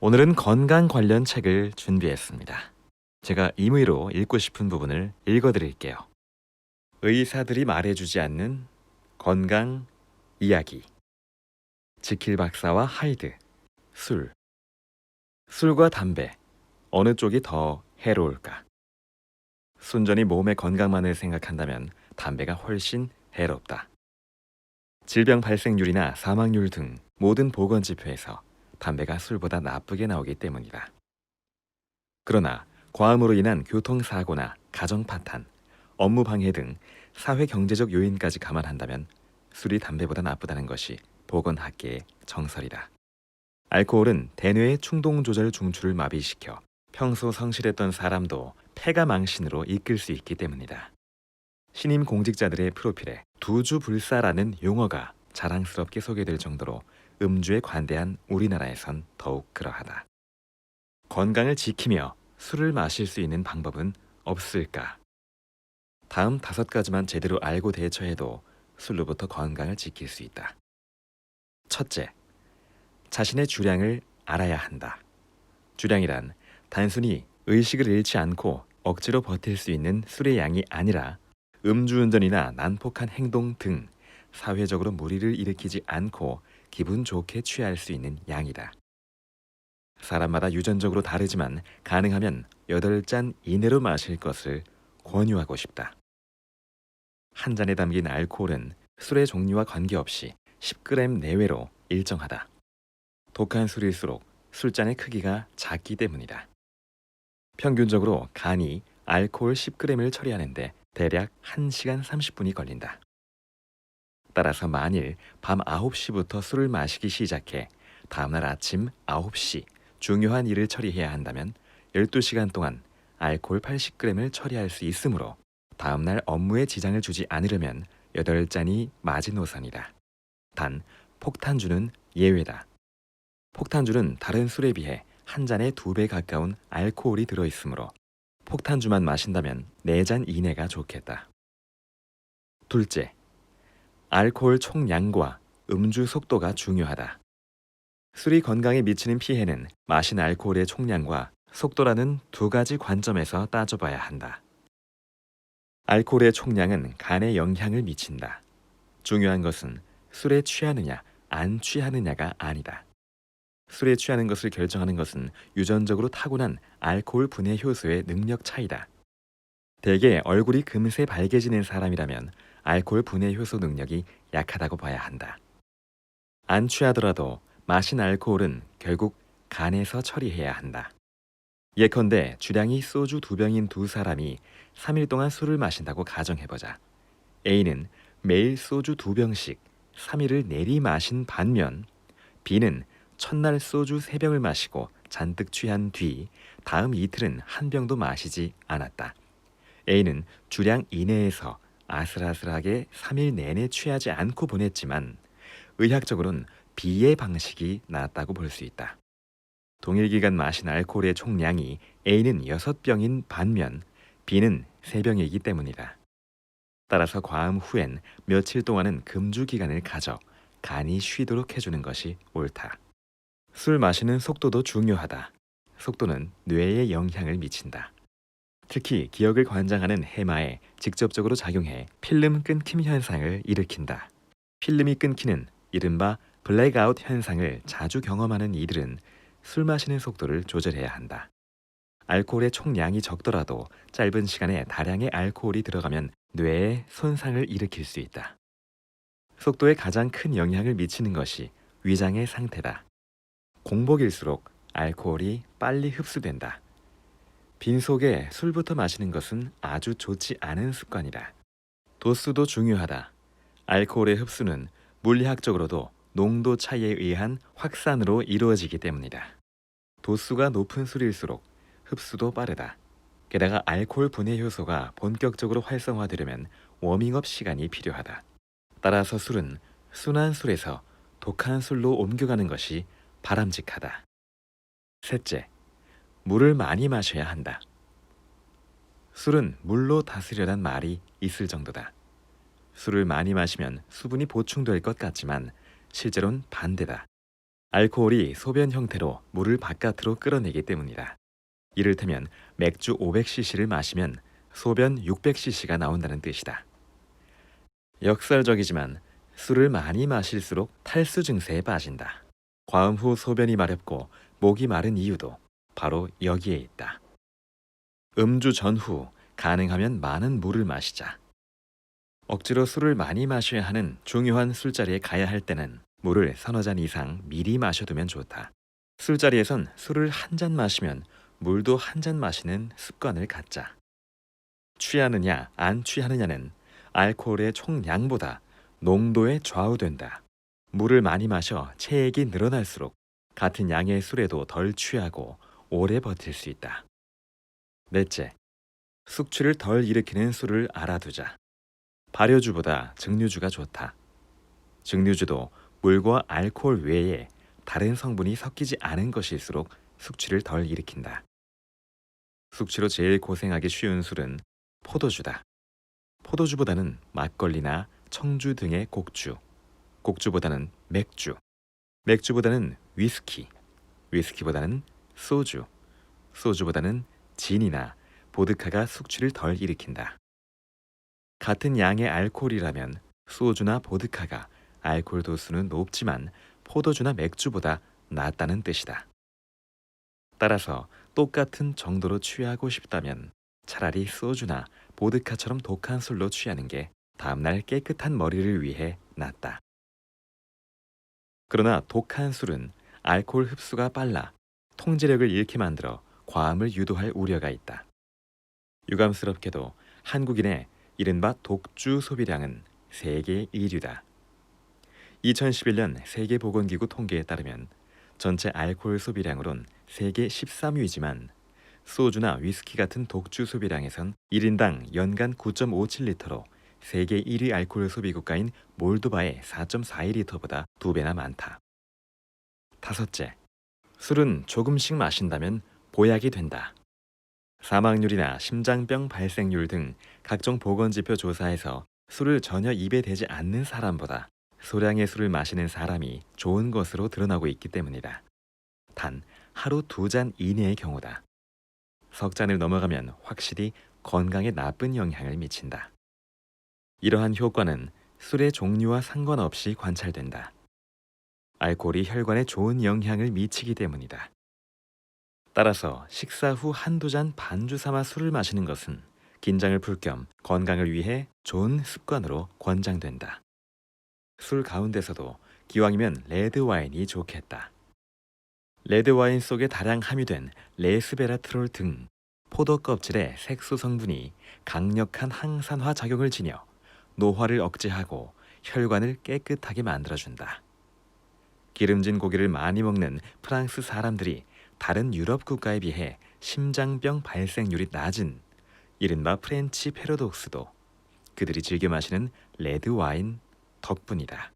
오늘은 건강 관련 책을 준비했습니다. 제가 임의로 읽고 싶은 부분을 읽어드릴게요. 의사들이 말해주지 않는 건강 이야기. 지킬 박사와 하이드. 술. 술과 담배. 어느 쪽이 더 해로울까? 순전히 몸의 건강만을 생각한다면 담배가 훨씬 해롭다. 질병 발생률이나 사망률 등 모든 보건지표에서 담배가 술보다 나쁘게 나오기 때문이다. 그러나 과음으로 인한 교통사고나 가정파탄, 업무 방해 등 사회경제적 요인까지 감안한다면 술이 담배보다 나쁘다는 것이 보건학계의 정설이다. 알코올은 대뇌의 충동조절 중추를 마비시켜 평소 성실했던 사람도 폐가망신으로 이끌 수 있기 때문이다. 신임 공직자들의 프로필에 두주불사라는 용어가 자랑스럽게 소개될 정도로 음주에 관대한 우리나라에선 더욱 그러하다. 건강을 지키며 술을 마실 수 있는 방법은 없을까? 다음 5가지만 제대로 알고 대처해도 술로부터 건강을 지킬 수 있다. 첫째, 자신의 주량을 알아야 한다. 주량이란 단순히 의식을 잃지 않고 억지로 버틸 수 있는 술의 양이 아니라 음주운전이나 난폭한 행동 등 사회적으로 무리를 일으키지 않고 기분 좋게 취할 수 있는 양이다. 사람마다 유전적으로 다르지만 가능하면 8잔 이내로 마실 것을 권유하고 싶다. 한 잔에 담긴 알코올은 술의 종류와 관계없이 10g 내외로 일정하다. 독한 술일수록 술잔의 크기가 작기 때문이다. 평균적으로 간이 알코올 10g을 처리하는데 대략 1시간 30분이 걸린다. 따라서 만일 밤 9시부터 술을 마시기 시작해 다음날 아침 9시 중요한 일을 처리해야 한다면 12시간 동안 알코올 80g을 처리할 수 있으므로 다음날 업무에 지장을 주지 않으려면 8잔이 마지노선이다. 단, 폭탄주는 예외다. 폭탄주는 다른 술에 비해 한 잔에 2배 가까운 알코올이 들어있으므로 폭탄주만 마신다면 4잔 이내가 좋겠다. 둘째, 알코올 총량과 음주 속도가 중요하다. 술이 건강에 미치는 피해는 마신 알코올의 총량과 속도라는 2가지 관점에서 따져봐야 한다. 알코올의 총량은 간에 영향을 미친다. 중요한 것은 술에 취하느냐 안 취하느냐가 아니다. 술에 취하는 것을 결정하는 것은 유전적으로 타고난 알코올 분해 효소의 능력 차이다. 대개 얼굴이 금세 밝아지는 사람이라면 알코올 분해 효소 능력이 약하다고 봐야 한다. 안 취하더라도 마신 알코올은 결국 간에서 처리해야 한다. 예컨대 주량이 소주 2병인 2사람이 3일 동안 술을 마신다고 가정해보자. A는 매일 소주 2병씩 3일을 내리 마신 반면 B는 첫날 소주 3병을 마시고 잔뜩 취한 뒤 다음 이틀은 한 병도 마시지 않았다. A는 주량 이내에서 아슬아슬하게 3일 내내 취하지 않고 보냈지만 의학적으로는 B의 방식이 낫다고 볼 수 있다. 동일 기간 마신 알코올의 총량이 A는 6병인 반면 B는 3병이기 때문이다. 따라서 과음 후엔 며칠 동안은 금주 기간을 가져 간이 쉬도록 해주는 것이 옳다. 술 마시는 속도도 중요하다. 속도는 뇌에 영향을 미친다. 특히 기억을 관장하는 해마에 직접적으로 작용해 필름 끊김 현상을 일으킨다. 필름이 끊기는 이른바 블랙아웃 현상을 자주 경험하는 이들은 술 마시는 속도를 조절해야 한다. 알코올의 총량이 적더라도 짧은 시간에 다량의 알코올이 들어가면 뇌에 손상을 일으킬 수 있다. 속도에 가장 큰 영향을 미치는 것이 위장의 상태다. 공복일수록 알코올이 빨리 흡수된다. 빈속에 술부터 마시는 것은 아주 좋지 않은 습관이다. 도수도 중요하다. 알코올의 흡수는 물리학적으로도 농도 차이에 의한 확산으로 이루어지기 때문이다. 도수가 높은 술일수록 흡수도 빠르다. 게다가 알코올 분해 효소가 본격적으로 활성화되려면 워밍업 시간이 필요하다. 따라서 술은 순한 술에서 독한 술로 옮겨가는 것이 바람직하다. 셋째, 물을 많이 마셔야 한다. 술은 물로 다스려란 말이 있을 정도다. 술을 많이 마시면 수분이 보충될 것 같지만 실제로는 반대다. 알코올이 소변 형태로 물을 바깥으로 끌어내기 때문이다. 이를테면 맥주 500cc를 마시면 소변 600cc가 나온다는 뜻이다. 역설적이지만 술을 많이 마실수록 탈수 증세에 빠진다. 과음 후 소변이 마렵고 목이 마른 이유도 바로 여기에 있다. 음주 전후 가능하면 많은 물을 마시자. 억지로 술을 많이 마셔야 하는 중요한 술자리에 가야 할 때는 물을 서너 잔 이상 미리 마셔두면 좋다. 술자리에선 술을 한 잔 마시면 물도 한 잔 마시는 습관을 갖자. 취하느냐 안 취하느냐는 알코올의 총량보다 농도에 좌우된다. 물을 많이 마셔 체액이 늘어날수록 같은 양의 술에도 덜 취하고 오래 버틸 수 있다. 넷째, 숙취를 덜 일으키는 술을 알아두자. 발효주보다 증류주가 좋다. 증류주도 물과 알코올 외에 다른 성분이 섞이지 않은 것일수록 숙취를 덜 일으킨다. 숙취로 제일 고생하기 쉬운 술은 포도주다. 포도주보다는 막걸리나 청주 등의 곡주, 곡주보다는 맥주, 맥주보다는 위스키, 위스키보다는 소주, 소주보다는 진이나 보드카가 숙취를 덜 일으킨다. 같은 양의 알코올이라면 소주나 보드카가 알코올 도수는 높지만 포도주나 맥주보다 낫다는 뜻이다. 따라서 똑같은 정도로 취하고 싶다면 차라리 소주나 보드카처럼 독한 술로 취하는 게 다음날 깨끗한 머리를 위해 낫다. 그러나 독한 술은 알코올 흡수가 빨라 통제력을 잃게 만들어 과음을 유도할 우려가 있다. 유감스럽게도 한국인의 이른바 독주 소비량은 세계 1위다. 2011년 세계보건기구 통계에 따르면 전체 알코올 소비량으론 세계 13위지만 소주나 위스키 같은 독주 소비량에선 1인당 연간 9.57리터로 세계 1위 알코올 소비 국가인 몰도바의 4.42리터보다 2배나 많다. 다섯째, 술은 조금씩 마신다면 보약이 된다. 사망률이나 심장병 발생률 등 각종 보건지표 조사에서 술을 전혀 입에 대지 않는 사람보다 소량의 술을 마시는 사람이 좋은 것으로 드러나고 있기 때문이다. 단 하루 2잔 이내의 경우다. 석 잔을 넘어가면 확실히 건강에 나쁜 영향을 미친다. 이러한 효과는 술의 종류와 상관없이 관찰된다. 알코올이 혈관에 좋은 영향을 미치기 때문이다. 따라서 식사 후 한두 잔 반주 삼아 술을 마시는 것은 긴장을 풀 겸 건강을 위해 좋은 습관으로 권장된다. 술 가운데서도 기왕이면 레드와인이 좋겠다. 레드와인 속에 다량 함유된 레스베라트롤 등 포도 껍질의 색소 성분이 강력한 항산화 작용을 지녀 노화를 억제하고 혈관을 깨끗하게 만들어준다. 기름진 고기를 많이 먹는 프랑스 사람들이 다른 유럽 국가에 비해 심장병 발생률이 낮은 이른바 프렌치 패러독스도 그들이 즐겨 마시는 레드와인 덕분이다.